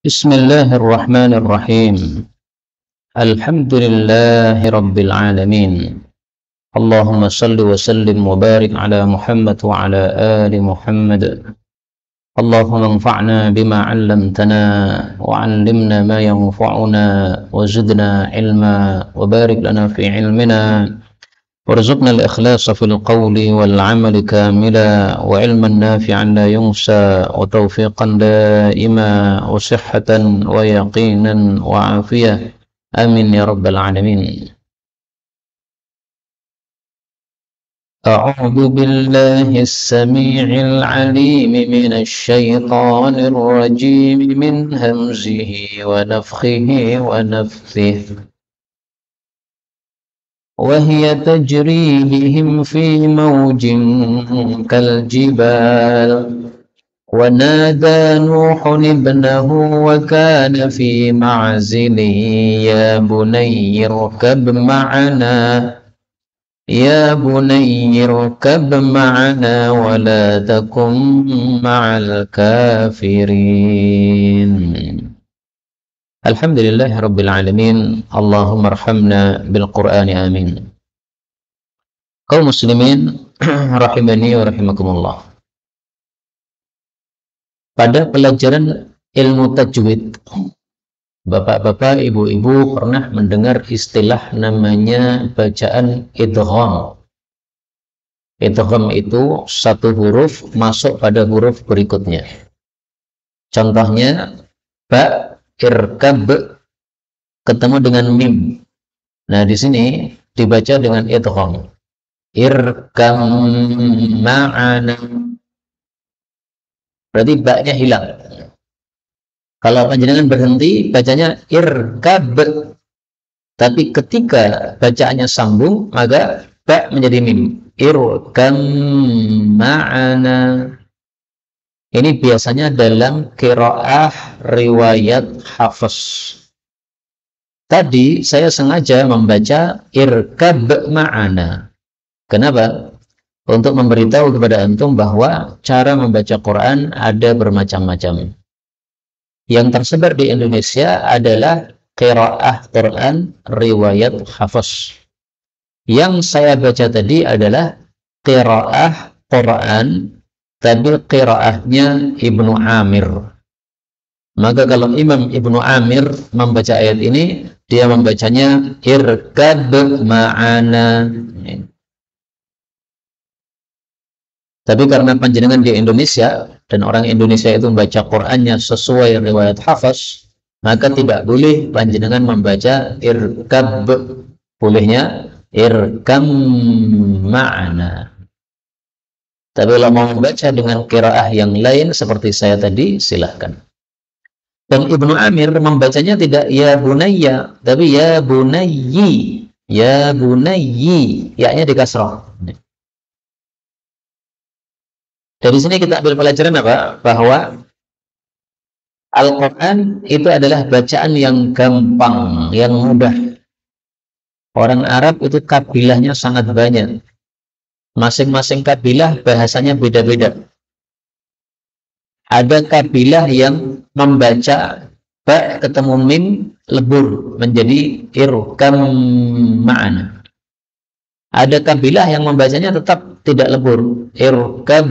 بسم الله الرحمن الرحيم. الحمد لله رب العالمين. اللهم صل وسلم وبارك على محمد وعلى آل محمد. اللهم انفعنا بما علمتنا وعلمنا ما ينفعنا وزدنا علما وبارك لنا في علمنا وارزقنا الإخلاص في القول والعمل كاملا وعلما نافعا لا ينسى وتوفيقا دائما وصحة ويقينا وعافية آمين يا رب العالمين. أعوذ بالله السميع العليم من الشيطان الرجيم من همزه ونفخه ونفثه. وهي تجري بهم في موج كالجبال ونادى نوح ابنه وكان في معزل يا بني اركب معنا ولا تكن مع الكافرين. Alhamdulillah Rabbil Alamin. Allahumma arhamna bil Qur'an, amin. Kaum muslimin rahimani wa rahimakumullah. Pada pelajaran ilmu tajwid, bapak-bapak, ibu-ibu pernah mendengar istilah namanya bacaan idgham. Idgham itu satu huruf masuk pada huruf berikutnya. Contohnya ba irkab ketemu dengan mim. Nah, di sini dibaca dengan idgham. Irkam ma'ana. Berarti ba-nya hilang. Kalau panjenengan berhenti bacanya irkab. Tapi ketika bacaannya sambung, maka ba menjadi mim. Irkam ma'ana. Ini biasanya dalam qiraah riwayat Hafs. Tadi saya sengaja membaca irkab ma'ana. Kenapa? Untuk memberitahu kepada antum bahwa cara membaca Quran ada bermacam-macam. Yang tersebar di Indonesia adalah qiraah Quran riwayat Hafs. Yang saya baca tadi adalah qiraah Quran tapi qiraahnya Ibnu Amir. Maka kalau Imam Ibnu Amir membaca ayat ini, dia membacanya irkab ma'ana. Tapi karena panjenengan di Indonesia dan orang Indonesia itu membaca Qur'annya sesuai riwayat Hafs, maka tidak boleh panjenengan membaca irkab, bolehnya irkam ma'ana. Tapi kalau mau membaca dengan qiraah yang lain seperti saya tadi, silahkan. Dan Ibnu Amir membacanya tidak ya bunayya, tapi ya bunayyi. Ya bunayyi, ya-nya di kasrah. Dari sini kita ambil pelajaran apa? Bahwa Al-Quran itu adalah bacaan yang gampang, yang mudah. Orang Arab itu kabilahnya sangat banyak. Masing-masing kabilah bahasanya beda-beda. Ada kabilah yang membaca ba ketemu mim lebur menjadi irkam ma'ana. Ada kabilah yang membacanya tetap tidak lebur, irkab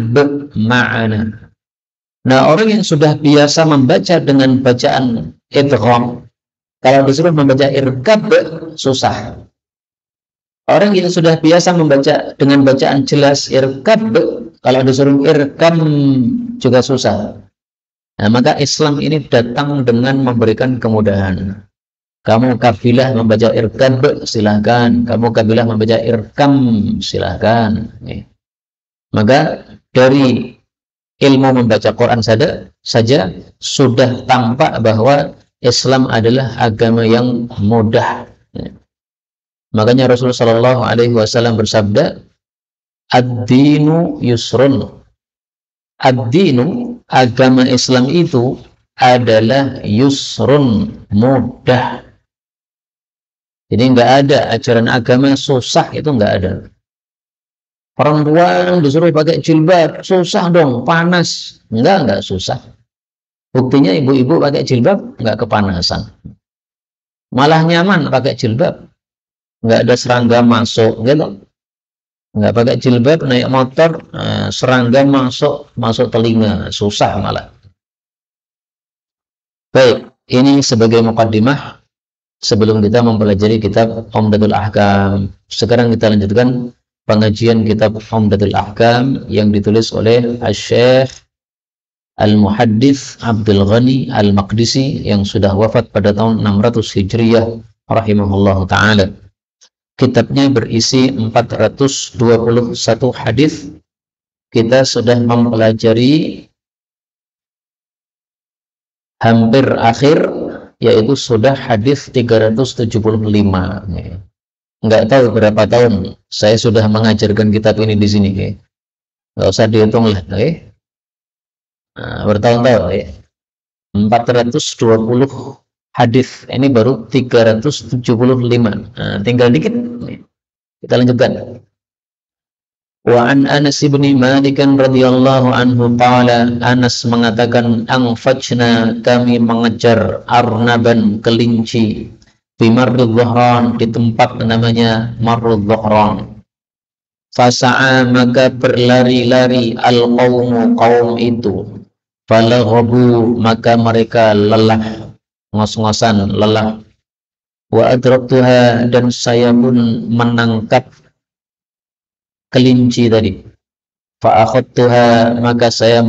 ma'ana. Nah, orang yang sudah biasa membaca dengan bacaan idgham, kalau disuruh membaca irkab susah. Orang yang sudah biasa membaca dengan bacaan jelas irkab, kalau disuruh irkam juga susah. Nah, maka Islam ini datang dengan memberikan kemudahan. Kamu kabilah membaca irkab, silahkan. Kamu kabilah membaca irkam, silahkan. Maka dari ilmu membaca Quran saja sudah tampak bahwa Islam adalah agama yang mudah. Makanya Rasulullah Shallallahu Alaihi Wasallam bersabda, ad-dinu yusrun. Ad-dinu, agama Islam itu adalah yusrun, mudah. Jadi nggak ada ajaran agama susah, itu nggak ada. Perempuan disuruh pakai jilbab, susah dong, panas. Enggak susah. Buktinya ibu-ibu pakai jilbab nggak kepanasan, malah nyaman pakai jilbab, nggak ada serangga masuk gitu. Nggak pakai jilbab naik motor, serangga masuk telinga, susah malah. Baik, ini sebagai mukaddimah sebelum kita mempelajari kitab Umdatul Ahkam. Sekarang kita lanjutkan pengajian kitab Umdatul Ahkam yang ditulis oleh Asy-Syaikh Al-Muhaddits Abdul Ghani Al-Maqdisi yang sudah wafat pada tahun 600 Hijriah rahimahullahu taala. Kitabnya berisi 421 hadis. Kita sudah mempelajari hampir akhir, yaitu sudah hadis 375. Nggak tahu berapa tahun saya sudah mengajarkan kitab ini di sini. Nggak usah dihitung lah. Bertahun-tahun. 420 hadis, ini baru 375. Tinggal dikit. Kita lanjutkan. Wa an Anas bin Malik radhiyallahu anhu qala, Anas mengatakan, anfajna, kami mengejar arnaban, kelinci, di Marrudh Dhahran, di tempat namanya Marrudh Dhahran. Fasa'a, maka berlari-lari al-qawmu, kaum itu. Falaghabu, maka mereka lelah, ngos-ngosan, lelah. Wa adraktuha, dan saya pun menangkap kelinci tadi. Fa akhadtuha, maka saya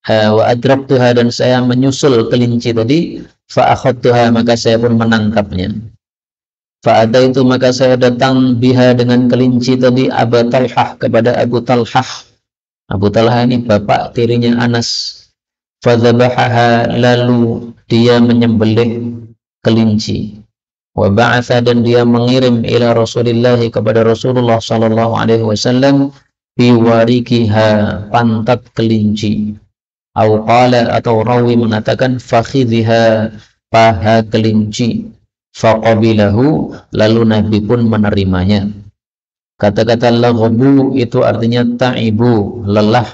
wa adraktuha, dan saya menyusul kelinci tadi. Fa akhadtuha, maka saya pun menangkapnya. Fa adaitu, maka saya datang biha, dengan kelinci tadi, Abu Talhah, kepada Abu Talhah. Abu Talhah ini bapak tirinya Anas. Fadzabahaha, lalu dia menyembelih kelinci. Wa ba'atha, dan dia mengirim ila Rasulillah, kepada Rasulullah sallallahu alaihi wasallam, biwarikiha, pantat kelinci. Au qala, atau rawi mengatakan fakhidhiha, paha kelinci. Faqabilahu, lalu Nabi pun menerimanya. Kata-kata laghabu itu artinya ta'ibu, lelah,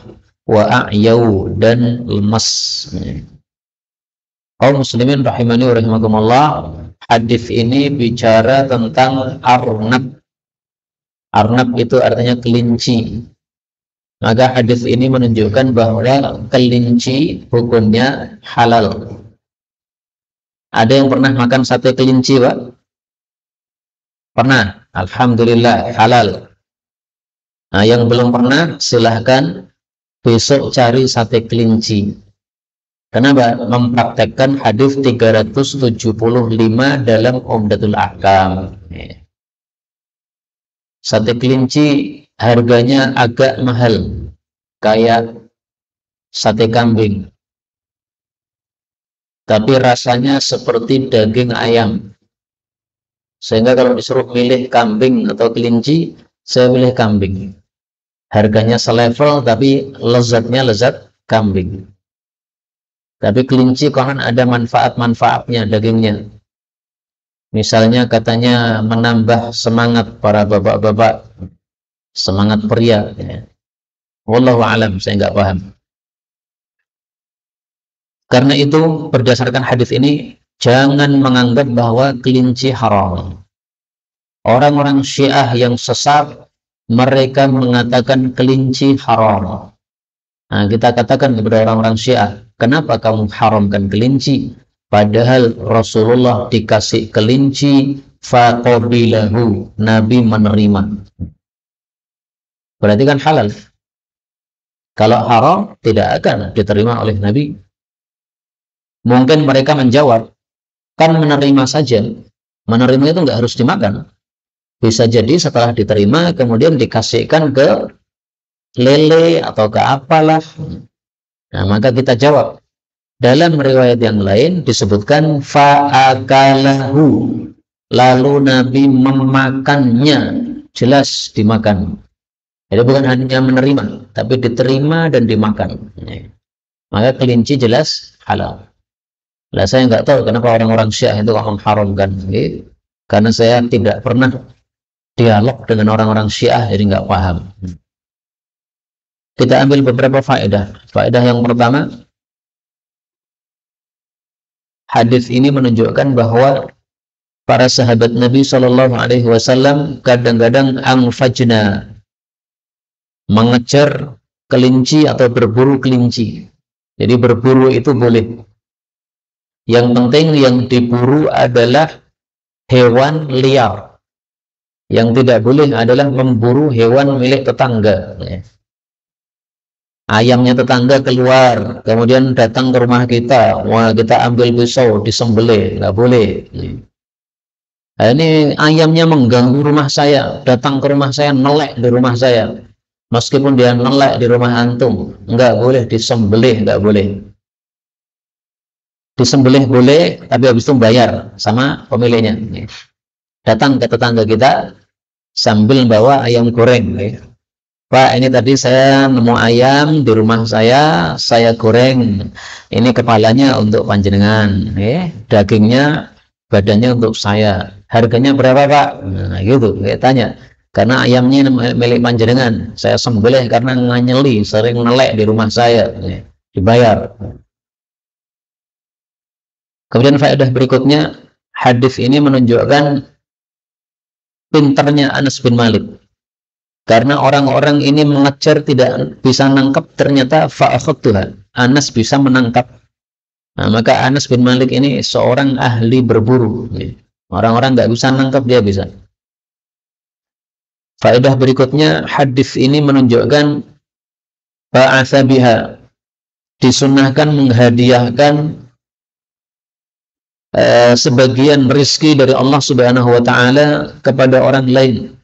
wa a'yau, dan lemas. Kaum muslimin rahimani wa rahimakumullah, hadis ini bicara tentang arnab. Arnab itu artinya kelinci. Maka hadis ini menunjukkan bahwa kelinci hukumnya halal. Ada yang pernah makan sate kelinci, Pak? Pernah? Alhamdulillah, halal. Nah, yang belum pernah, silahkan besok cari sate kelinci. Kenapa? Mempraktekkan hadis 375 dalam Umdatul Ahkam. Sate kelinci harganya agak mahal, kayak sate kambing, tapi rasanya seperti daging ayam. Sehingga kalau disuruh milih kambing atau kelinci, saya pilih kambing. Harganya selevel, tapi lezatnya lezat kambing. Tapi kelinci konon ada manfaat-manfaatnya dagingnya. Misalnya katanya menambah semangat para bapak-bapak, semangat pria. Wallahu a'lam, saya nggak paham. Karena itu berdasarkan hadis ini, jangan menganggap bahwa kelinci haram. Orang-orang Syiah yang sesat, mereka mengatakan kelinci haram. Nah, kita katakan kepada orang-orang Syiah, kenapa kamu haramkan kelinci? Padahal Rasulullah dikasih kelinci, faqabilahu, Nabi menerima. Berarti kan halal. Kalau haram, tidak akan diterima oleh Nabi. Mungkin mereka menjawab, kan menerima saja. Menerima itu nggak harus dimakan. Bisa jadi setelah diterima, kemudian dikasihkan ke lele atau ke apalah. Nah, maka kita jawab, dalam riwayat yang lain disebutkan fa'akalahu, lalu Nabi memakannya, jelas dimakan. Jadi bukan hanya menerima, tapi diterima dan dimakan. Maka kelinci jelas halal. Lah saya nggak tahu kenapa orang-orang Syiah itu mengharamkan. Karena saya tidak pernah dialog dengan orang-orang Syiah, jadi nggak paham. Kita ambil beberapa faedah. Faedah yang pertama, Hadis ini menunjukkan bahwa para sahabat Nabi Shallallahu Alaihi Wasallam kadang-kadang angfajna, mengejar kelinci atau berburu kelinci. Jadi berburu itu boleh. Yang penting yang diburu adalah hewan liar. Yang tidak boleh adalah memburu hewan milik tetangga. Ayamnya tetangga keluar, kemudian datang ke rumah kita, wah kita ambil pisau, disembelih, nggak boleh. Nah, ini ayamnya mengganggu rumah saya, datang ke rumah saya, nelek di rumah saya. Meskipun dia nelek di rumah antum, nggak boleh disembelih, nggak boleh. Disembelih boleh, tapi habis itu bayar sama pemiliknya. Datang ke tetangga kita sambil bawa ayam goreng. Pak, ini tadi saya nemu ayam di rumah saya goreng. Ini kepalanya untuk panjenengan, dagingnya, badannya untuk saya. Harganya berapa, Pak? Nah, gitu, saya tanya. Karena ayamnya milik panjenengan, saya sembelih karena nganyeli, sering nelek di rumah saya, dibayar. Kemudian faedah berikutnya, hadis ini menunjukkan pinternya Anas bin Malik. Karena orang-orang ini mengejar tidak bisa menangkap, ternyata fa'akhadtuha, Anas bisa menangkap. Nah, maka Anas bin Malik ini seorang ahli berburu. Orang-orang nggak bisa menangkap, dia bisa. Faedah berikutnya, hadis ini menunjukkan ba'atsa biha, disunnahkan menghadiahkan sebagian rizki dari Allah Subhanahu wa Ta'ala kepada orang lain.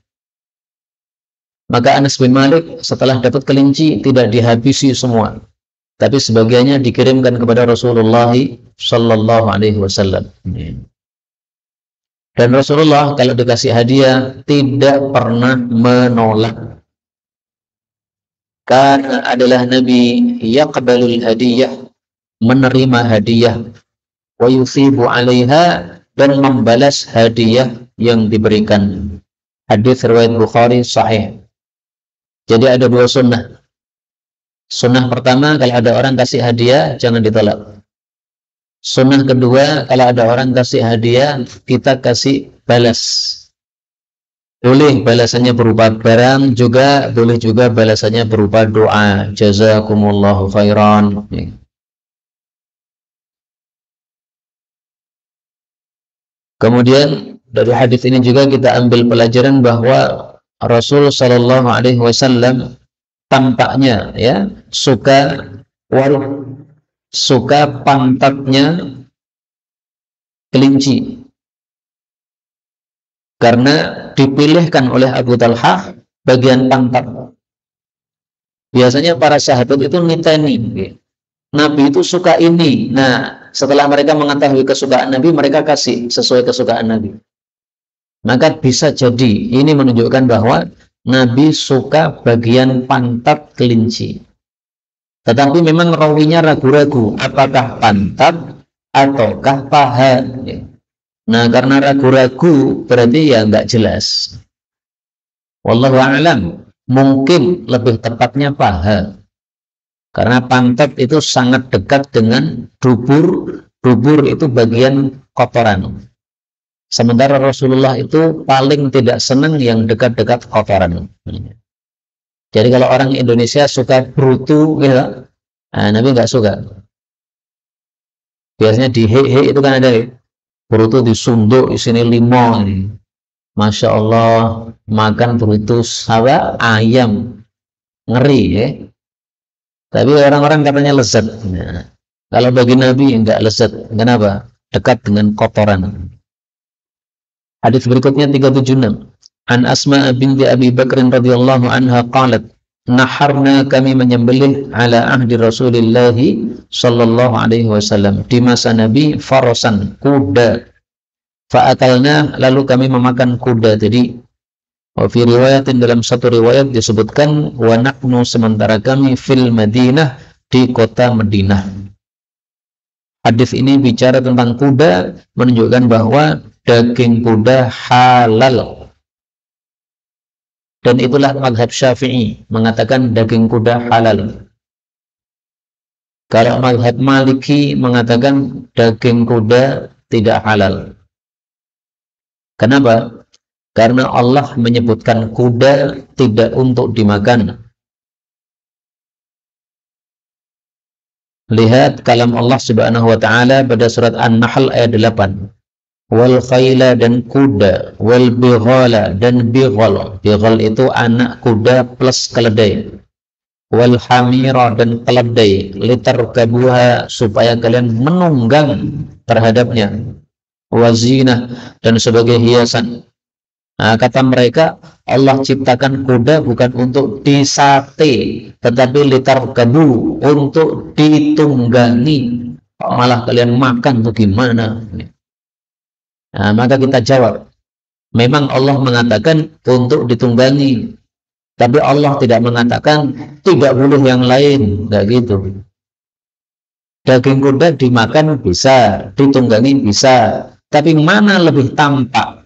Maka Anas bin Malik setelah dapat kelinci tidak dihabisi semua, tapi sebagiannya dikirimkan kepada Rasulullah Sallallahu Alaihi Wasallam. Dan Rasulullah kalau dikasih hadiah tidak pernah menolak. Karena adalah Nabi yaqbalul hadiyah, menerima hadiah, wa yusibu 'alaiha, dan membalas hadiah yang diberikan. Hadis riwayat Bukhari sahih. Jadi ada dua sunnah. Sunnah pertama, kalau ada orang kasih hadiah, jangan ditolak. Sunnah kedua, kalau ada orang kasih hadiah, kita kasih balas. Boleh balasannya berupa barang, juga boleh juga balasannya berupa doa. Jazakumullahu khairan. Kemudian dari hadis ini juga kita ambil pelajaran bahwa Rasul Shallallahu Alaihi Wasallam tampaknya suka pantatnya kelinci, karena dipilihkan oleh Abu Talhah bagian pantat. Biasanya para sahabat itu niteni, Nabi itu suka ini. Nah, setelah mereka mengetahui kesukaan Nabi, mereka kasih sesuai kesukaan Nabi. Maka bisa jadi ini menunjukkan bahwa Nabi suka bagian pantat kelinci. Tetapi memang rawinya ragu-ragu, apakah pantat ataukah paha. Nah, karena ragu-ragu berarti ya nggak jelas. Wallahu a'lam, mungkin lebih tepatnya paha. Karena pantat itu sangat dekat dengan dubur. Dubur itu bagian kotoran. Sementara Rasulullah itu paling tidak senang yang dekat-dekat kotoran. Jadi kalau orang Indonesia suka brutu, gitu, nah, Nabi nggak suka. Biasanya di he itu kan ada brutu disunduk, isinya limau. Masya Allah, makan brutu sawa ayam, ngeri ya. Tapi orang-orang katanya lezat. Nah, kalau bagi Nabi nggak lezat. Kenapa? Dekat dengan kotoran. Hadis berikutnya 376. An Asma binti Abi Bakr radhiyallahu anha qalat, naharna, kami menyembelih ala ahdi Rasulillah sallallahu alaihi wasallam, di masa Nabi, farasan, kuda. Fa'akalna, lalu kami memakan kuda tadi. Wa fi riwayatin, dalam satu riwayat disebutkan, wa nahnu, sementara kami, fil Madinah, di kota Madinah. Hadis ini bicara tentang kuda, menunjukkan bahwa daging kuda halal. Dan itulah mazhab Syafi'i, mengatakan daging kuda halal. Kalau mazhab Maliki mengatakan daging kuda tidak halal. Kenapa? Karena Allah menyebutkan kuda tidak untuk dimakan. Lihat kalam Allah Subhanahu wa taala pada surat An-Nahl ayat 8. Wal khayla, dan kuda, wal bighala, dan bighal. Bighal itu anak kuda plus keledai. Wal hamira, dan keledai, litarkabuha, supaya kalian menunggang terhadapnya. Wazina, dan sebagai hiasan. Nah, kata mereka, Allah ciptakan kuda bukan untuk disate, tetapi litarkabu, untuk ditunggangi. Malah kalian makan tuh gimana? Nah, maka kita jawab, memang Allah mengatakan untuk ditunggangi, tapi Allah tidak mengatakan tidak boleh yang lain, enggak gitu. Daging kuda dimakan bisa, ditunggangi bisa, tapi mana lebih tampak?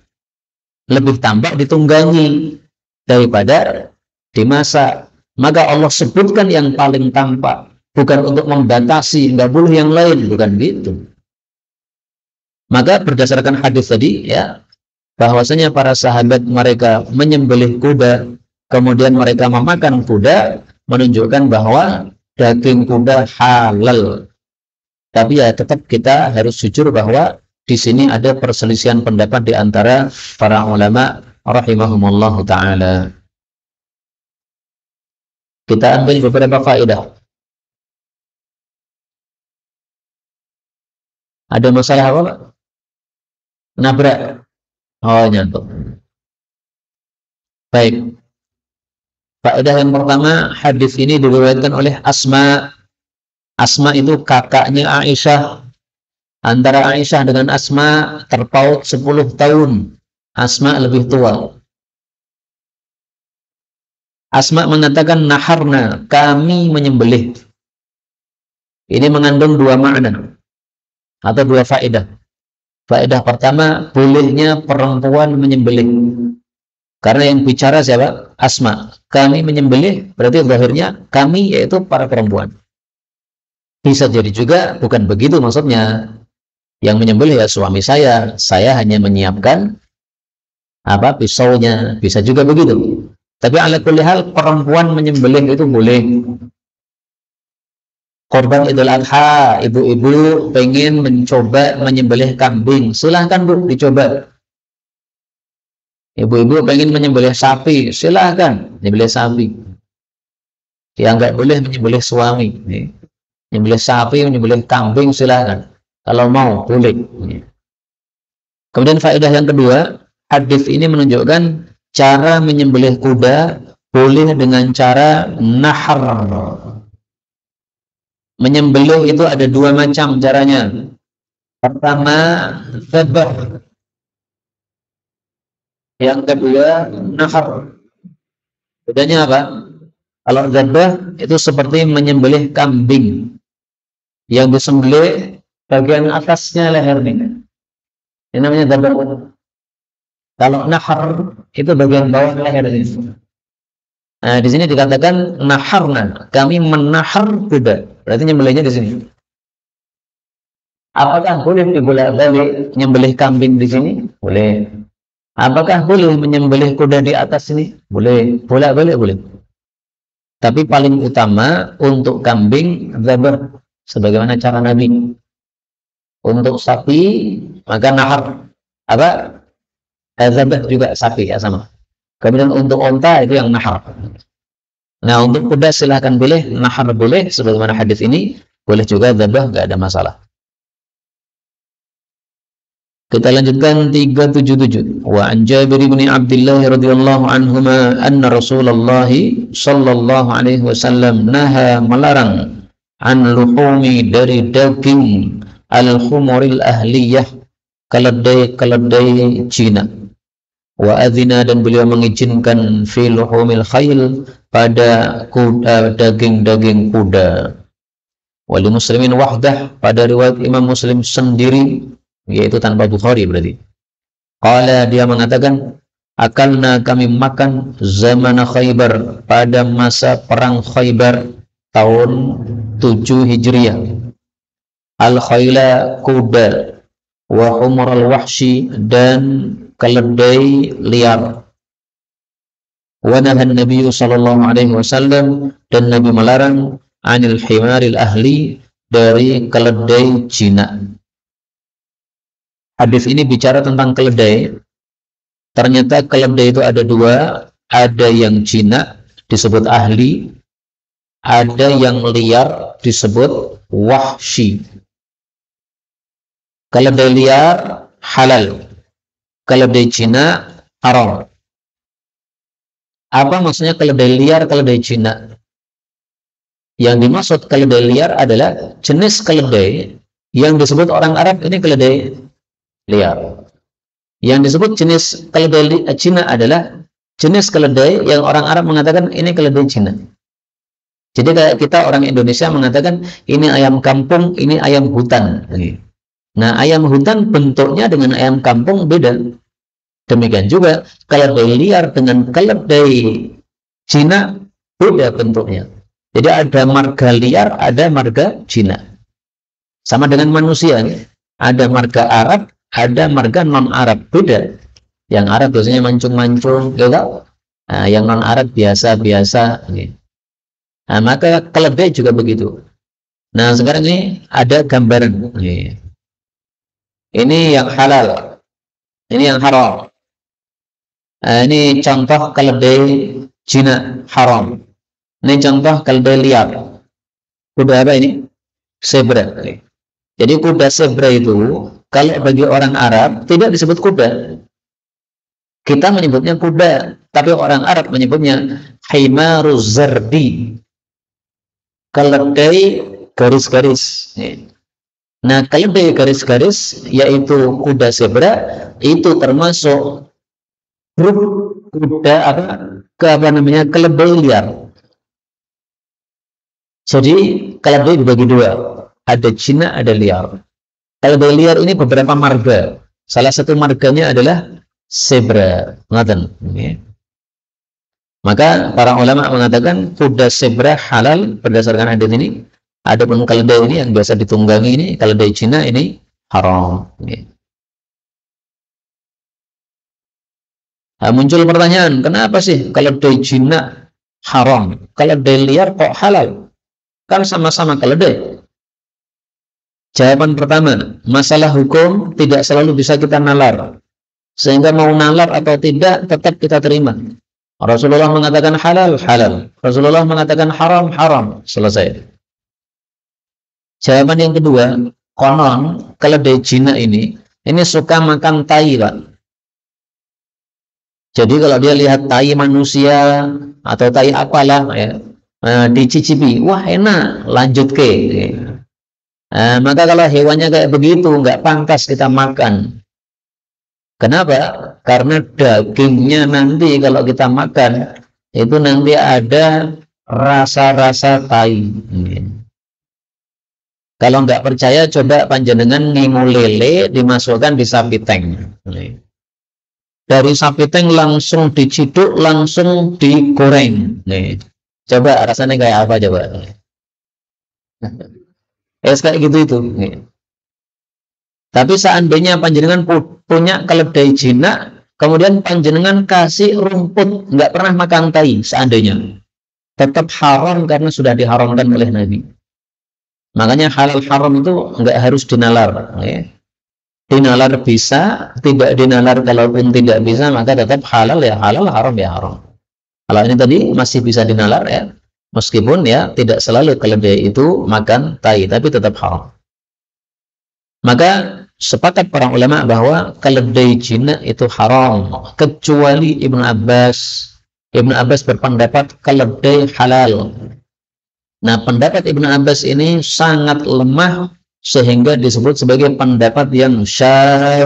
Lebih tampak ditunggangi daripada dimasak. Maka Allah sebutkan yang paling tampak, bukan untuk membatasi, enggak boleh yang lain, bukan gitu. Maka berdasarkan hadis tadi, ya, bahwasanya para sahabat mereka menyembelih kuda, kemudian mereka memakan kuda, menunjukkan bahwa daging kuda halal. Tapi ya tetap kita harus jujur bahwa di sini ada perselisihan pendapat di antara para ulama rahimahumullah taala. Kita ambil beberapa faedah. Ada masalah apa, Pak? Nabrak. Oh, nyantuk. Baik. Faedah yang pertama, hadis ini diriwayatkan oleh Asma. Asma itu kakaknya Aisyah. Antara Aisyah dengan Asma terpaut 10 tahun. Asma lebih tua. Asma mengatakan naharna, kami menyembelih. Ini mengandung dua makna atau dua faedah. Faedah pertama, bolehnya perempuan menyembelih. Karena yang bicara siapa? Asma. Kami menyembelih, berarti zahirnya kami yaitu para perempuan. Bisa jadi juga bukan begitu maksudnya. Yang menyembelih ya suami saya hanya menyiapkan pisaunya, bisa juga begitu. Tapi ala kulli hal perempuan menyembelih itu boleh. Korban Idul Adha, ibu-ibu pengen mencoba menyembelih kambing, silahkan Bu, dicoba. Ibu-ibu pengen menyembelih sapi, silahkan menyembelih sapi. Dia nggak boleh menyembelih suami. Menyembelih sapi, menyembelih kambing, silahkan. Kalau mau, boleh. Kemudian faedah yang kedua, hadis ini menunjukkan cara menyembelih kuda boleh dengan cara nahar. Menyembelih itu ada dua macam caranya. Pertama, dzabh. Yang kedua, nahar. Bedanya apa? Kalau dzabh itu seperti menyembelih kambing. Yang disembelih bagian atasnya leher nih. Ini namanya dzabh. Kalau nahar itu bagian bawah leher ini. Nah, di sini dikatakan naharna, kami menahar kuda. Berarti nyembelihnya di sini. Apakah boleh dibolak-balik nyembelih kambing di sini? Boleh. Apakah boleh menyembelih kuda di atas sini? Boleh. Bolak-balik boleh. Tapi paling utama untuk kambing dzabh sebagaimana cara Nabi. Untuk sapi maka nahar dzabh juga sapi ya sama. Kemudian untuk onta itu yang nahar. Nah, untuk kuda silahkan boleh, nahar boleh sebagaimana hadis ini, boleh juga dzabh, enggak ada masalah. Kita lanjutkan 377. Wa an Jabir bin Abdullah radhiyallahu anhuma anna Rasulullah sallallahu alaihi wasallam naha, melarang, an luhumi, dari daging al-khumuril ahliyah, keledai Cina. Wa adzina, dan beliau mengizinkan fi luhumil khayl, pada daging kuda. Wali muslimin wahdah, pada riwayat Imam Muslim sendiri, yaitu tanpa Bukhari berarti. Qala, dia mengatakan, akalna, kami makan, zaman Khaybar, pada masa perang Khaybar, tahun 7 Hijriah. Al-khayla kuda, wa humur al-wahshi dan keledai liar. Wa nahan Nabi sallallahu alaihi wasallam dan Nabi melarang anil himaril ahli dari keledai jinak. Hadis ini bicara tentang keledai. Ternyata keledai itu ada dua, ada yang jinak disebut ahli, ada yang liar disebut wahshi. Keledai liar halal, keledai jinak haram. Apa maksudnya keledai liar, keledai jinak? Yang dimaksud keledai liar adalah jenis keledai yang disebut orang Arab ini keledai liar. Yang disebut jenis keledai jinak adalah jenis keledai yang orang Arab mengatakan ini keledai jinak. Jadi kayak kita orang Indonesia mengatakan ini ayam kampung, ini ayam hutan. Nah, ayam hutan bentuknya dengan ayam kampung beda. Demikian juga keledai liar dengan keledai jinak beda bentuknya. Jadi ada marga liar, ada marga jinak. Sama dengan manusia, ada marga Arab, ada marga non-Arab, beda. Yang Arab biasanya mancung-mancung, gitu. Nah, yang non-Arab biasa-biasa. Nah, maka keledai juga begitu. Nah, sekarang ini ada gambaran. Ini yang halal, ini yang haram. Ini contoh keledai jinak haram. Ini contoh keledai liar. Kuda apa ini? Zebra. Jadi kuda zebra itu kalau bagi orang Arab tidak disebut kuda. Kita menyebutnya kuda, tapi orang Arab menyebutnya himaruz zardi. Keledai garis-garis. Nah, keledai garis-garis yaitu kuda zebra itu termasuk grup kuda keledai liar. Jadi keledai dibagi dua, ada jinak, ada liar. Keledai liar ini beberapa marga. Salah satu marganya adalah zebra. Maka para ulama mengatakan kuda zebra halal berdasarkan hadis ini. Adapun keledai ini yang biasa ditunggangi ini, keledai jinak ini haram. Nah, muncul pertanyaan, kenapa sih keledai jinak haram, keledai liar kok halal? Kan sama-sama keledai. Jawaban pertama, masalah hukum tidak selalu bisa kita nalar. Sehingga mau nalar atau tidak, tetap kita terima. Rasulullah mengatakan halal, halal. Rasulullah mengatakan haram, haram. Selesai. Jawaban yang kedua, konon keledai jinak ini suka makan tai, Pak. Jadi kalau dia lihat tai manusia atau tai apalah, ya, dicicipi, wah enak, lanjut ke. Maka kalau hewannya kayak begitu, nggak pantas kita makan. Kenapa? Karena dagingnya nanti kalau kita makan, itu nanti ada rasa-rasa tai. Kalau nggak percaya, coba panjenengan ngingu lele dimasukkan di sapi tank. Dari sapi tank langsung diciduk, langsung digoreng. Coba rasanya kayak apa coba? Kayak gitu itu. Tapi seandainya panjenengan punya keledai jinak, kemudian panjenengan kasih rumput, nggak pernah makan tai, seandainya, tetap haram karena sudah diharamkan oleh Nabi. Makanya halal haram itu nggak harus dinalar. Dinalar bisa, tidak dinalar kalaupun tidak bisa, maka tetap halal ya halal, haram ya haram. Kalau ini tadi masih bisa dinalar ya, meskipun ya tidak selalu keledai itu makan tai, tapi tetap haram. Maka sepakat para ulama bahwa keledai jinak itu haram, kecuali Ibnu Abbas. Ibnu Abbas berpendapat keledai halal. Nah, pendapat Ibnu Abbas ini sangat lemah sehingga disebut sebagai pendapat yang syadz.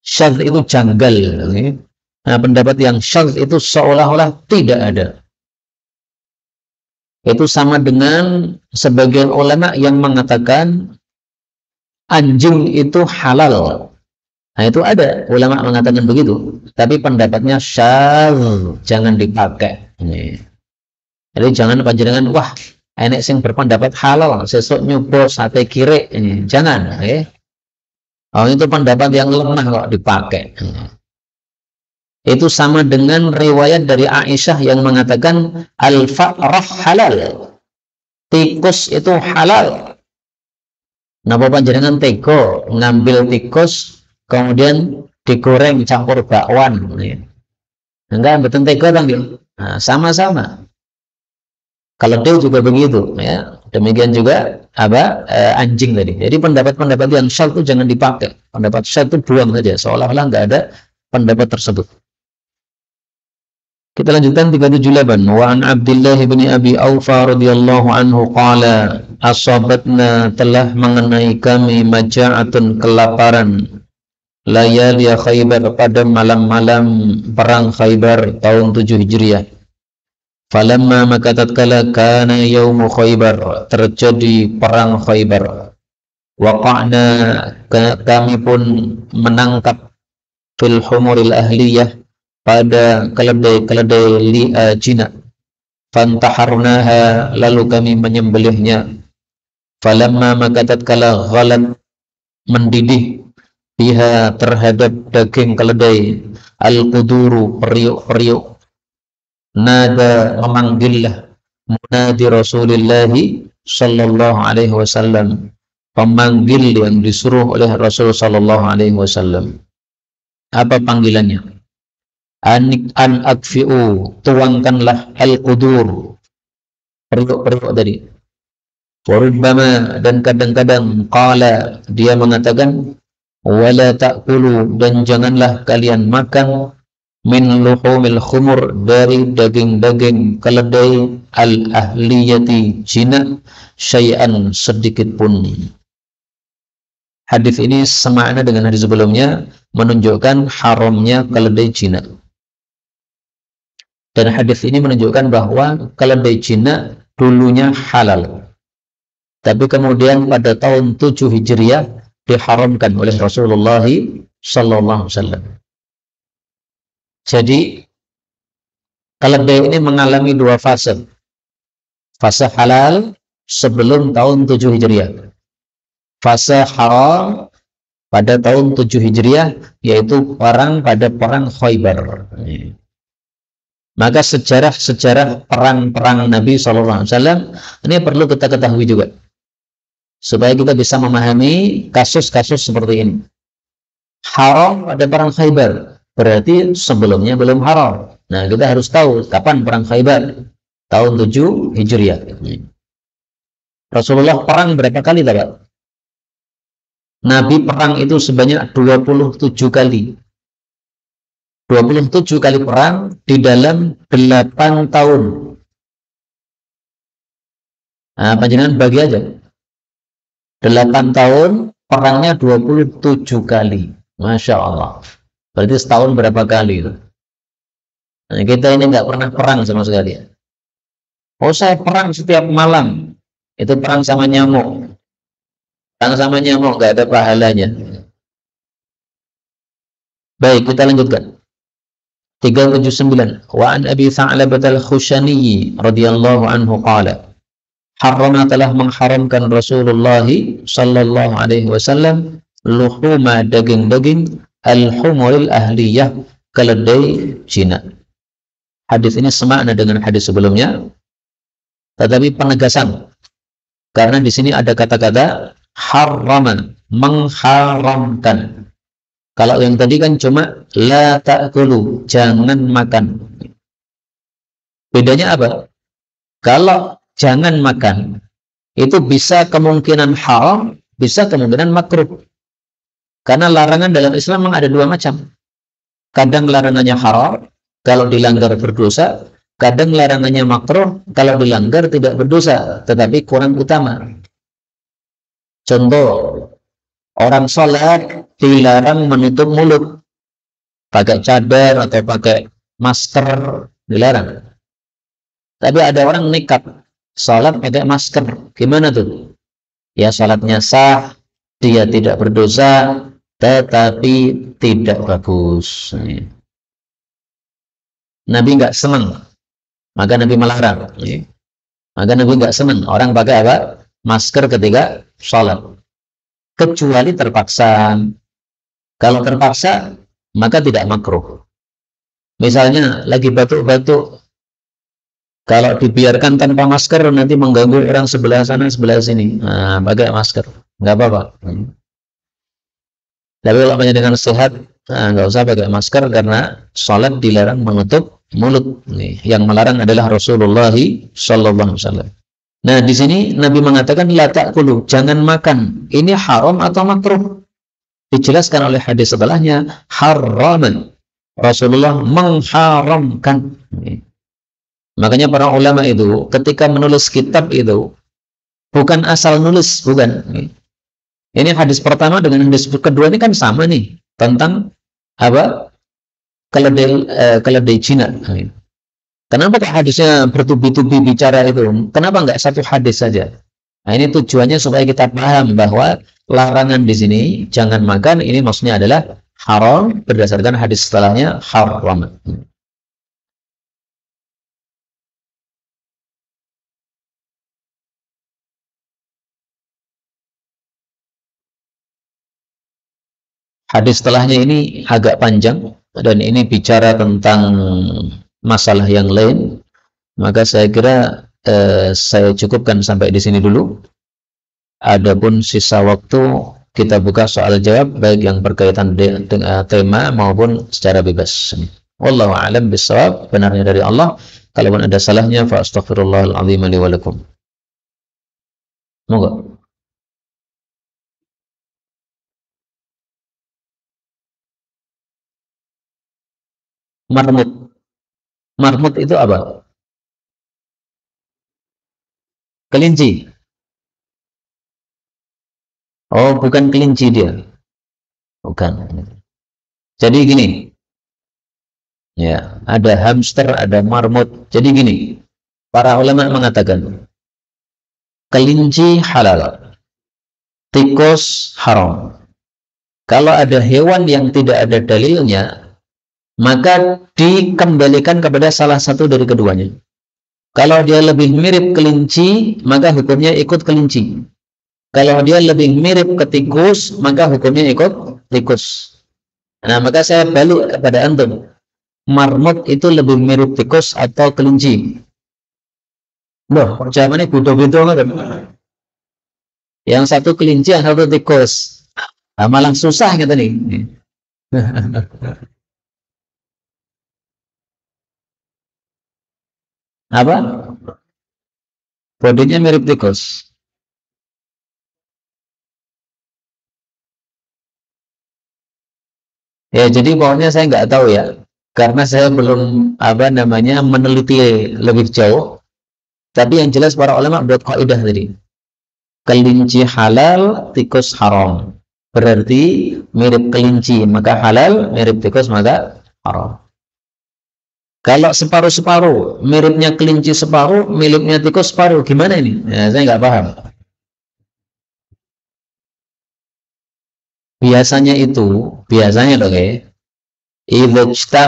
Syadz itu janggal. Nah, pendapat yang syadz itu seolah-olah tidak ada. Itu sama dengan sebagian ulama yang mengatakan anjing itu halal. Nah, itu ada ulama mengatakan begitu, tapi pendapatnya syadz, jangan dipakai. Jadi jangan panjenengan, wah enek sing berpendapat halal sesuk nyoba sate kire, jangan, oh, itu pendapat yang lemah kok dipakai. Itu sama dengan riwayat dari Aisyah yang mengatakan al-fa'rah halal, tikus itu halal. Napa panjenengan tega ngambil tikus kemudian digoreng campur bakwan, enggak, betul tega tanggil. Nah, sama-sama. Kalau dia juga begitu, ya. Demikian juga anjing tadi. Jadi pendapat-pendapat yang syadz itu jangan dipakai. Pendapat syadz itu buang saja, seolah-olah nggak ada pendapat tersebut. Kita lanjutkan 378. Wa an Abdullah bin Abi Aufa radhiyallahu anhu qala asabatna, telah mengenai kami maja'atun, kelaparan, layali Khaybar, pada malam-malam perang Khaybar tahun 7 Hijriah. Falamma, maka tatkala kana yaumu Khaybar, terjadi perang Khaybar, waqa'na, kami pun menangkap fil humuril ahliyah, pada keledai Cina. Fantaharnaha, lalu kami menyembelihnya. Falamma, maka tatkala ghalat, mendidih, biha, terhadap daging keledai, al-quduru, periuk-periuk, nada, memanggillah, munadi Rasulullah sallallahu alaihi wasallam, pemanggil yang disuruh oleh Rasul sallallahu alaihi wasallam. Apa panggilannya? An akfi'u, tuangkanlah al-qudur, periuk-periuk tadi. Warubbama, dan kadang-kadang qala, dia mengatakan, wala ta'kulu, dan janganlah kalian makan, min luhumil khumur, dari daging-daging keledai al-ahliyati Cina, syai'an, sedikit pun. Hadis ini semakna dengan hadis sebelumnya, menunjukkan haramnya keledai Cina. Dan hadis ini menunjukkan bahwa keledai Cina dulunya halal, tapi kemudian pada tahun 7 Hijriah diharamkan oleh Rasulullah sallallahu alaihi wasallam. Jadi keledai ini mengalami dua fase. Fase halal sebelum tahun 7 Hijriah. Fase haram pada tahun 7 Hijriah, yaitu pada perang Khaybar. Maka sejarah perang-perang Nabi SAW ini perlu kita ketahui juga, supaya kita bisa memahami kasus-kasus seperti ini. Haram pada perang Khaybar, berarti sebelumnya belum haram. Nah, kita harus tahu kapan perang Khaybar, tahun 7 Hijriah. Rasulullah perang berapa kali, Pak? Nabi perang itu sebanyak 27 kali. 27 kali perang di dalam 8 tahun. Nah, panjenengan bagi aja. 8 tahun, perangnya 27 kali. Masya Allah. Berarti setahun berapa kali itu? Nah, kita ini nggak pernah perang sama sekali. Oh, saya perang setiap malam. Itu perang sama nyamuk. Perang sama nyamuk nggak ada pahalanya. Baik, kita lanjutkan. 379. Wa an Abi Tha'labah al-Khushani radhiyallahu anhu qala, harrama, telah mengharamkan Rasulullah sallallahu alaihi wasallam luhuma, daging-daging al-humuril ahliyah, keledai Cina. Hadis ini semakna dengan hadis sebelumnya, tetapi penegasan, karena di sini ada kata-kata harrama, mengharamkan. Kalau yang tadi kan cuma la ta'kulu, jangan makan. Bedanya apa? Kalau jangan makan, itu bisa kemungkinan haram, bisa kemungkinan makruh. Karena larangan dalam Islam memang ada dua macam. Kadang larangannya haram, kalau dilanggar berdosa. Kadang larangannya makruh, kalau dilanggar tidak berdosa, tetapi kurang utama. Contoh, orang sholat dilarang menutup mulut, pakai cadar atau pakai masker, dilarang. Tapi ada orang nekat sholat pakai masker, gimana tuh? Ya, sholatnya sah, dia tidak berdosa, tetapi tidak bagus. Nabi nggak senang, maka Nabi melarang. Maka Nabi nggak senang orang pakai apa? Masker ketika sholat. Kecuali terpaksa. Kalau terpaksa, maka tidak makruh. Misalnya lagi batuk-batuk, kalau dibiarkan tanpa masker nanti mengganggu orang sebelah sana sebelah sini. Nah, pakai masker, nggak apa-apa. Tapi kalau dengan sehat, nah, nggak usah pakai masker karena sholat dilarang menutup mulut. Nih, yang melarang adalah Rasulullah Shallallahu Alaihi Wasallam. Nah, di sini Nabi mengatakan la ta'kulu, jangan makan. Ini haram atau makruh? Dijelaskan oleh hadis setelahnya, haraman. Rasulullah mengharamkan. Makanya para ulama itu ketika menulis kitab itu bukan asal nulis, bukan. Ini hadis pertama dengan hadis kedua ini kan sama nih tentang apa? Keledai Cina. Kenapa hadisnya bertubi-tubi bicara itu? Kenapa nggak satu hadis saja? Nah, ini tujuannya supaya kita paham bahwa larangan di sini jangan makan ini maksudnya adalah haram berdasarkan hadis setelahnya haram. Hadis setelahnya ini agak panjang dan ini bicara tentang masalah yang lain. Maka saya kira saya cukupkan sampai di sini dulu. Adapun sisa waktu kita buka soal jawab baik yang berkaitan dengan tema maupun secara bebas. Wallahu a'lam bishawab, benarnya dari Allah. Kalaupun ada salahnya fa astaghfirullahal azim li wa lakum. Moga. Marmut. Marmut itu apa? Kelinci. Oh, bukan kelinci dia. Bukan. Jadi gini, ya, ada hamster, ada marmut. Jadi gini, para ulama mengatakan kelinci halal, tikus haram. Kalau ada hewan yang tidak ada dalilnya, maka dikembalikan kepada salah satu dari keduanya. Kalau dia lebih mirip kelinci, maka hukumnya ikut kelinci. Kalau dia lebih mirip ke tikus, maka hukumnya ikut tikus. Nah, maka saya balik kepada antum. Marmut itu lebih mirip tikus atau kelinci? Loh, jawabannya beda-beda kan? Yang satu kelinci, yang satu tikus. Nah, malah susah gitu nih. Apa? Bodinya mirip tikus. Ya, jadi pokoknya saya nggak tahu ya, karena saya belum apa namanya meneliti lebih jauh. Tapi yang jelas para ulama buat kaidah tadi, kelinci halal, tikus haram. Berarti mirip kelinci maka halal, mirip tikus maka haram. Kalau separuh-separuh, miripnya kelinci separuh, miripnya tikus separuh, gimana ini? Ya, saya nggak paham. Biasanya dong ya, idza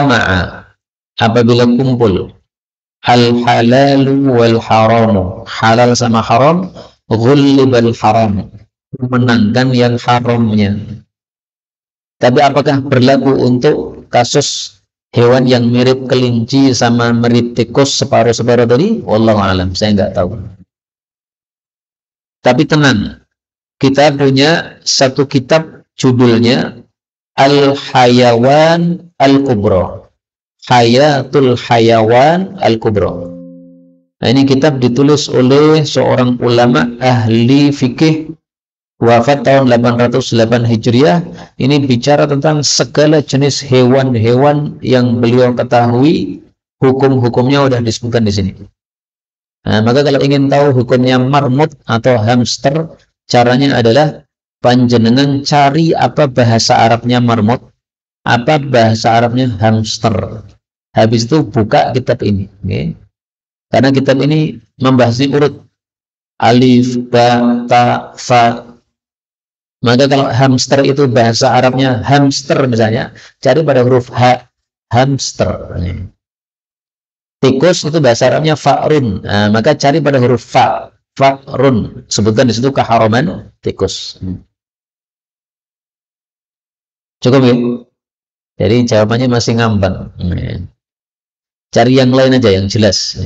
apabila kumpul al halalu wal haramu, halal sama haram, ghullibal haram, menangkan yang haramnya. Tapi apakah berlaku untuk kasus hewan yang mirip kelinci sama mirip tikus separuh-separuh tadi? Wallahu alam, saya nggak tahu. Tapi tenang, kita punya satu kitab judulnya Al-Hayawan Al-Kubra. Hayatul Hayawan Al-Kubra. Nah, ini kitab ditulis oleh seorang ulama ahli fikih wafat tahun 808 Hijriah. Ini bicara tentang segala jenis hewan-hewan yang beliau ketahui, hukum-hukumnya sudah disebutkan di sini. Nah, maka kalau ingin tahu hukumnya marmut atau hamster, caranya adalah panjenengan cari apa bahasa Arabnya marmut, apa bahasa Arabnya hamster. Habis itu buka kitab ini. Okay? Karena kitab ini membahas urut alif, ba, ta, fa. Maka kalau hamster itu bahasa Arabnya hamster misalnya, cari pada huruf H, hamster. Tikus itu bahasa Arabnya fa'run. Nah, maka cari pada huruf fa. Fa'run. Sebutkan di situ keharaman tikus. Cukup ya? Jadi jawabannya masih ngambang. Cari yang lain aja yang jelas.